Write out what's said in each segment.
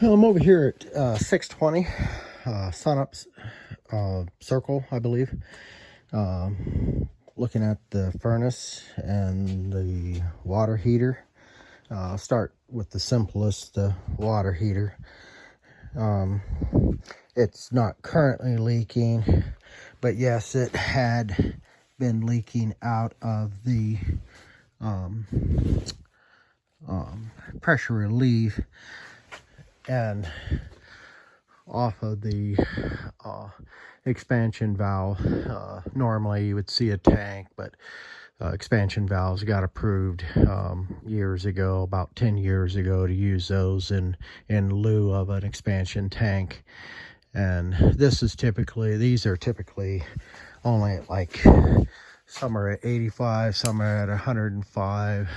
Well, I'm over here at 620 Sunup Circle, I believe. Looking at the furnace and the water heater. I'll start with the simplest, the water heater. It's not currently leaking, but yes, it had been leaking out of the pressure relief and off of the expansion valve. Normally you would see a tank, but expansion valves got approved years ago, about 10 years ago, to use those in lieu of an expansion tank. And these are typically only at like, some are at 85, some are at 105.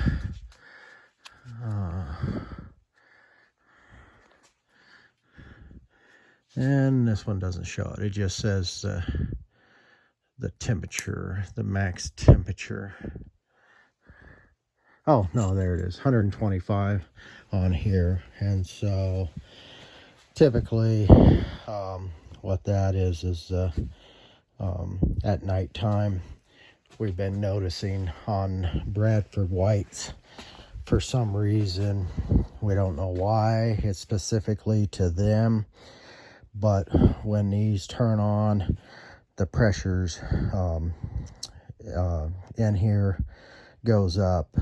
And this one doesn't show it. It just says the temperature, the max temperature. Oh, no, there it is, 125 on here. And so typically what that is at nighttime, we've been noticing on Bradford Whites, for some reason, we don't know why it's specifically to them, but when these turn on, the pressures in here goes up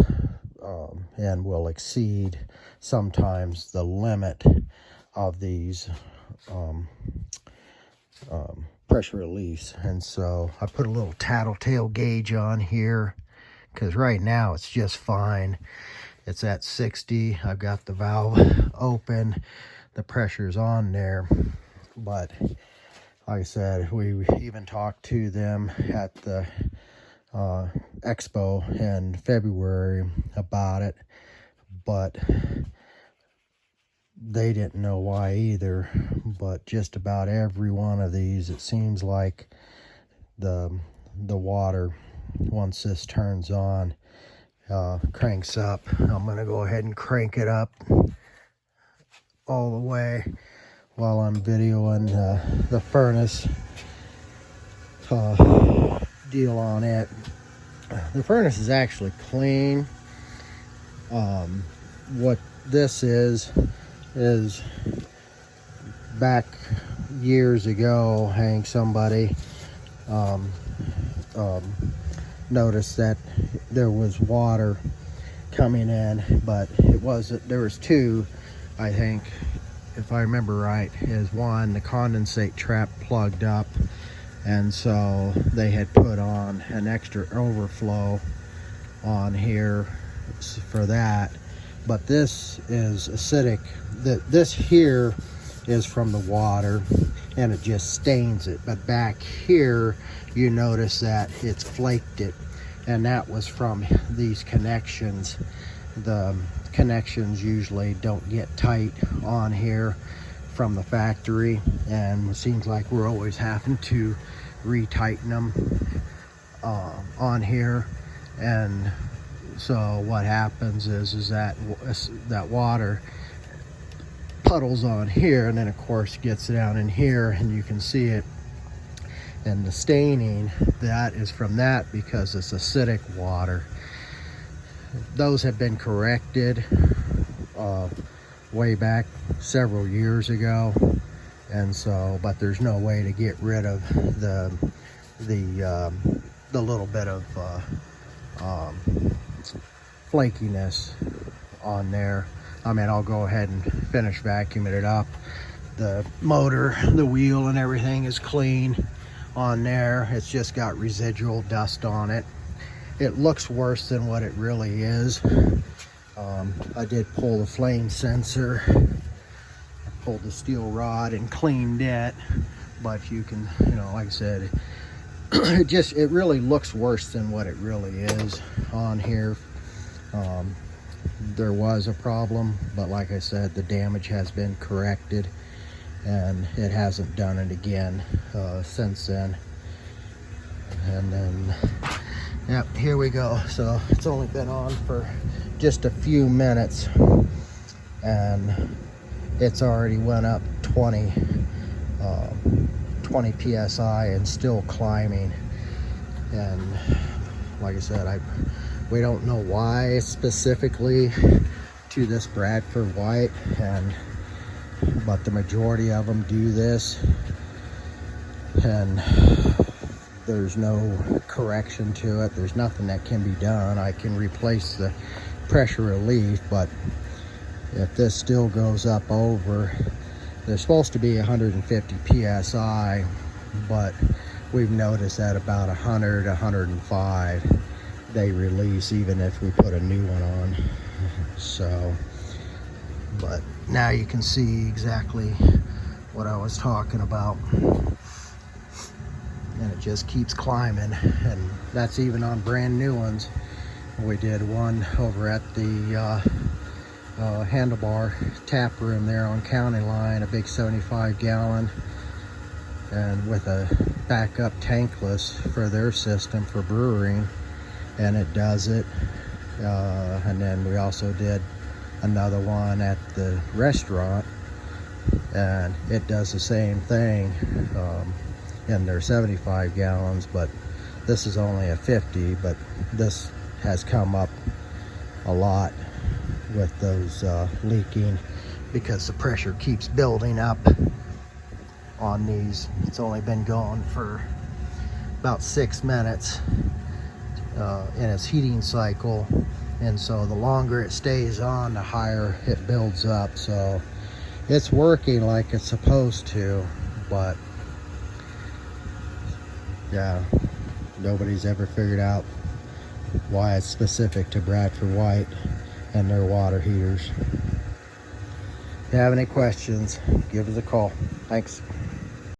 and will exceed sometimes the limit of these pressure release. And so I put a little tattletale gauge on here because right now it's just fine. It's at 60. I've got the valve open, the pressure's on there. But like I said, we even talked to them at the expo in February about it, but they didn't know why either. But just about every one of these, it seems like the water, once this turns on, cranks up. I'm gonna go ahead and crank it up all the way while I'm videoing the furnace deal on it. The furnace is actually clean. What this is back years ago, Hank, somebody noticed that there was water coming in, but there was two, I think, if I remember right. Is one, the condensate trap plugged up, and so they had put on an extra overflow on here for that. But this is acidic. This here is from the water, and it just stains it. But back here, you notice that it's flaked it, and that was from these connections. The connections usually don't get tight on here from the factory, and it seems like we're always having to retighten them on here. And so what happens is that water puddles on here, and then of course gets down in here, and you can see it. And the staining, that is from that, because it's acidic water. Those have been corrected way back several years ago, and so, but there's no way to get rid of the little bit of flakiness on there. I mean, I'll go ahead and finish vacuuming it up. The motor, the wheel, and everything is clean on there. It's just got residual dust on it. It looks worse than what it really is. I did pull the flame sensor, I pulled the steel rod and cleaned it, but you can, like I said, it really looks worse than what it really is on here. There was a problem, but like I said, the damage has been corrected, and it hasn't done it again since then. And then, yep, here we go. So it's only been on for just a few minutes, and it's already went up 20 psi and still climbing. And like I said, we don't know why specifically to this Bradford White, but the majority of them do this, and there's no correction to it. There's nothing that can be done. I can replace the pressure relief, but if this still goes up over, they're supposed to be 150 psi, but we've noticed that about 100, 105 they release even if we put a new one on. So, but now you can see exactly what I was talking about, and it just keeps climbing, and that's even on brand new ones. We did one over at the Handlebar tap room there on County Line, a big 75 gallon, and with a backup tankless for their system for brewing, and it does it. And then we also did another one at the restaurant, and it does the same thing, and they're 75 gallons, but this is only a 50, but this has come up a lot with those leaking because the pressure keeps building up on these. It's only been going for about 6 minutes in its heating cycle, and so the longer it stays on, the higher it builds up. So it's working like it's supposed to, but yeah, nobody's ever figured out why it's specific to Bradford White and their water heaters. If you have any questions, give us a call. Thanks.